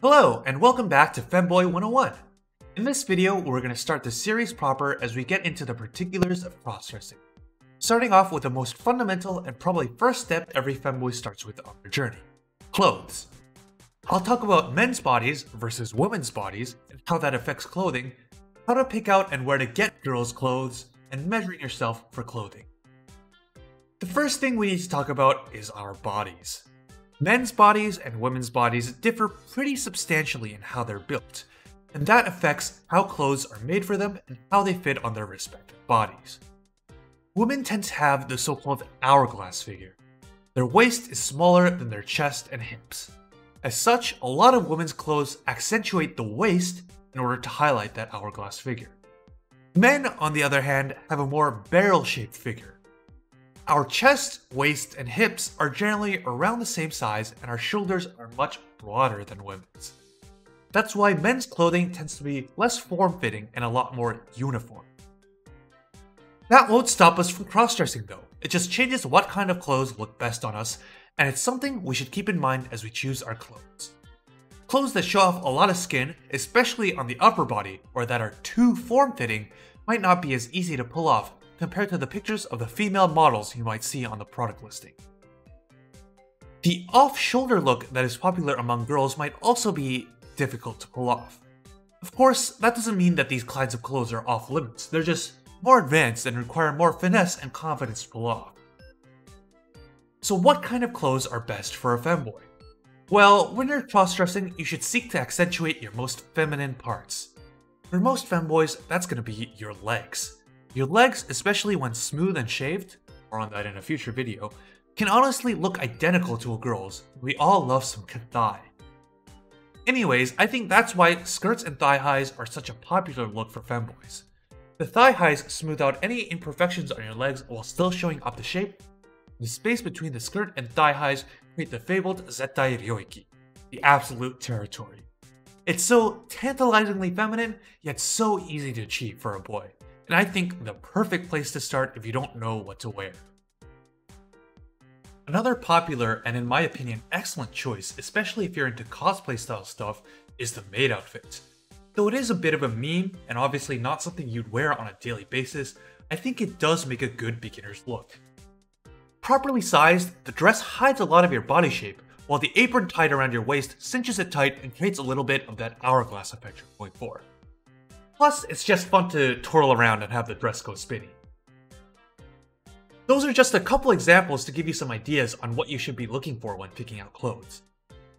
Hello, and welcome back to Femboy 101. In this video, we're going to start the series proper as we get into the particulars of cross-dressing. Starting off with the most fundamental and probably first step every femboy starts with on their journey: clothes. I'll talk about men's bodies versus women's bodies and how that affects clothing, how to pick out and where to get girls' clothes, and measuring yourself for clothing. The first thing we need to talk about is our bodies. Men's bodies and women's bodies differ pretty substantially in how they're built, and that affects how clothes are made for them and how they fit on their respective bodies. Women tend to have the so-called hourglass figure. Their waist is smaller than their chest and hips. As such, a lot of women's clothes accentuate the waist in order to highlight that hourglass figure. Men, on the other hand, have a more barrel-shaped figure. Our chest, waist, and hips are generally around the same size, and our shoulders are much broader than women's. That's why men's clothing tends to be less form-fitting and a lot more uniform. That won't stop us from cross-dressing though. It just changes what kind of clothes look best on us, and it's something we should keep in mind as we choose our clothes. Clothes that show off a lot of skin, especially on the upper body, or that are too form-fitting, might not be as easy to pull off compared to the pictures of the female models you might see on the product listing. The off-shoulder look that is popular among girls might also be difficult to pull off. Of course, that doesn't mean that these kinds of clothes are off limits, they're just more advanced and require more finesse and confidence to pull off. So what kind of clothes are best for a femboy? Well, when you're cross-dressing, you should seek to accentuate your most feminine parts. For most femboys, that's going to be your legs. Your legs, especially when smooth and shaved, more on that in a future video, can honestly look identical to a girl's. We all love some thigh. Anyways, I think that's why skirts and thigh highs are such a popular look for femboys. The thigh highs smooth out any imperfections on your legs while still showing off the shape. The space between the skirt and thigh highs create the fabled Zettai Ryoiki, the absolute territory. It's so tantalizingly feminine, yet so easy to achieve for a boy, and I think the perfect place to start if you don't know what to wear. Another popular, and in my opinion excellent choice, especially if you're into cosplay style stuff, is the maid outfit. Though it is a bit of a meme, and obviously not something you'd wear on a daily basis, I think it does make a good beginner's look. Properly sized, the dress hides a lot of your body shape, while the apron tied around your waist cinches it tight and creates a little bit of that hourglass effect you're going for. Plus, it's just fun to twirl around and have the dress go spinny. Those are just a couple examples to give you some ideas on what you should be looking for when picking out clothes.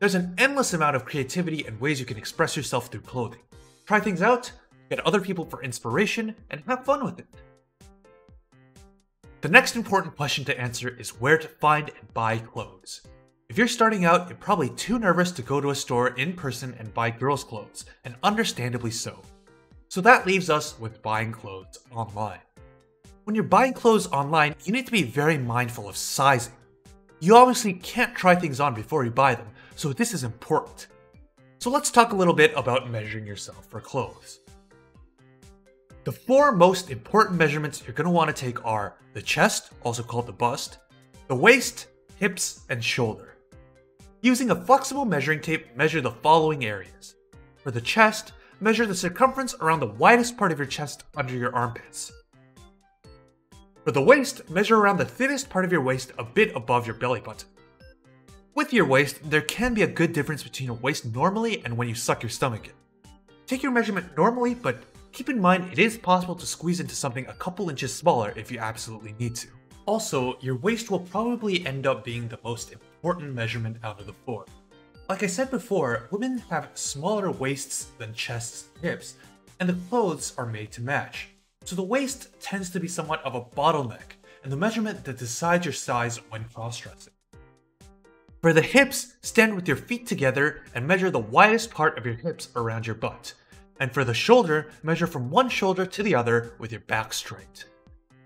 There's an endless amount of creativity and ways you can express yourself through clothing. Try things out, get other people for inspiration, and have fun with it. The next important question to answer is where to find and buy clothes. If you're starting out, you're probably too nervous to go to a store in person and buy girls' clothes, and understandably so. So that leaves us with buying clothes online. When you're buying clothes online, you need to be very mindful of sizing. You obviously can't try things on before you buy them, so this is important. So let's talk a little bit about measuring yourself for clothes. The four most important measurements you're going to want to take are the chest, also called the bust, the waist, hips, and shoulder. Using a flexible measuring tape, measure the following areas. For the chest, measure the circumference around the widest part of your chest under your armpits. For the waist, measure around the thinnest part of your waist a bit above your belly button. With your waist, there can be a good difference between a waist normally and when you suck your stomach in. Take your measurement normally, but keep in mind it is possible to squeeze into something a couple inches smaller if you absolutely need to. Also, your waist will probably end up being the most important measurement out of the four. Like I said before, women have smaller waists than chests and hips, and the clothes are made to match. So the waist tends to be somewhat of a bottleneck, and the measurement that decides your size when cross-dressing. For the hips, stand with your feet together and measure the widest part of your hips around your butt. And for the shoulder, measure from one shoulder to the other with your back straight.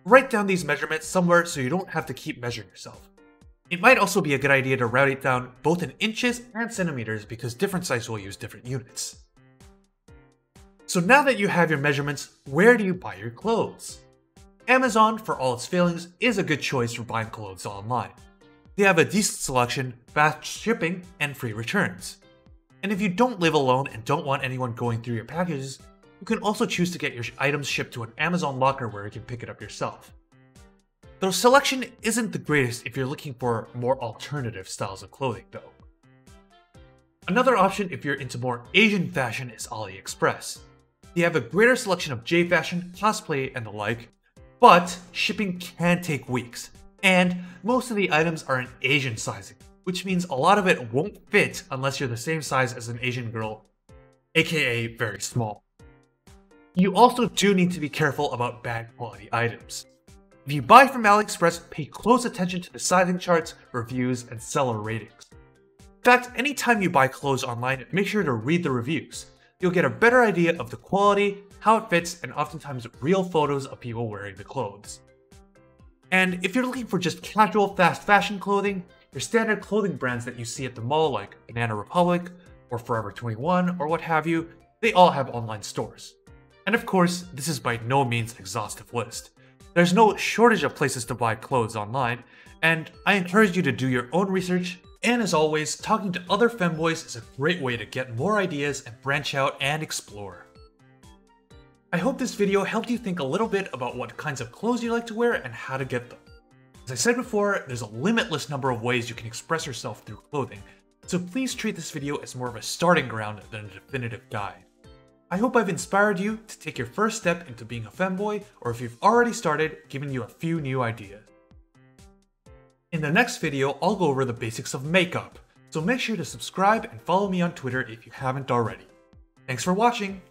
Write down these measurements somewhere so you don't have to keep measuring yourself. It might also be a good idea to write it down both in inches and centimeters because different sizes will use different units. So now that you have your measurements, where do you buy your clothes? Amazon, for all its failings, is a good choice for buying clothes online. They have a decent selection, fast shipping, and free returns. And if you don't live alone and don't want anyone going through your packages, you can also choose to get your items shipped to an Amazon locker where you can pick it up yourself. Though selection isn't the greatest if you're looking for more alternative styles of clothing though. Another option if you're into more Asian fashion is Aliexpress. They have a greater selection of J-fashion, cosplay, and the like, but shipping can take weeks, and most of the items are in Asian sizing, which means a lot of it won't fit unless you're the same size as an Asian girl, aka very small. You also do need to be careful about bad quality items. If you buy from Aliexpress, pay close attention to the sizing charts, reviews, and seller ratings. In fact, anytime you buy clothes online, make sure to read the reviews. You'll get a better idea of the quality, how it fits, and oftentimes real photos of people wearing the clothes. And if you're looking for just casual, fast fashion clothing, your standard clothing brands that you see at the mall like Banana Republic or Forever 21 or what have you, they all have online stores. And of course, this is by no means an exhaustive list. There's no shortage of places to buy clothes online, and I encourage you to do your own research. And as always, talking to other femboys is a great way to get more ideas and branch out and explore. I hope this video helped you think a little bit about what kinds of clothes you like to wear and how to get them. As I said before, there's a limitless number of ways you can express yourself through clothing, so please treat this video as more of a starting ground than a definitive guide. I hope I've inspired you to take your first step into being a femboy, or if you've already started, giving you a few new ideas. In the next video, I'll go over the basics of makeup, so make sure to subscribe and follow me on Twitter if you haven't already. Thanks for watching!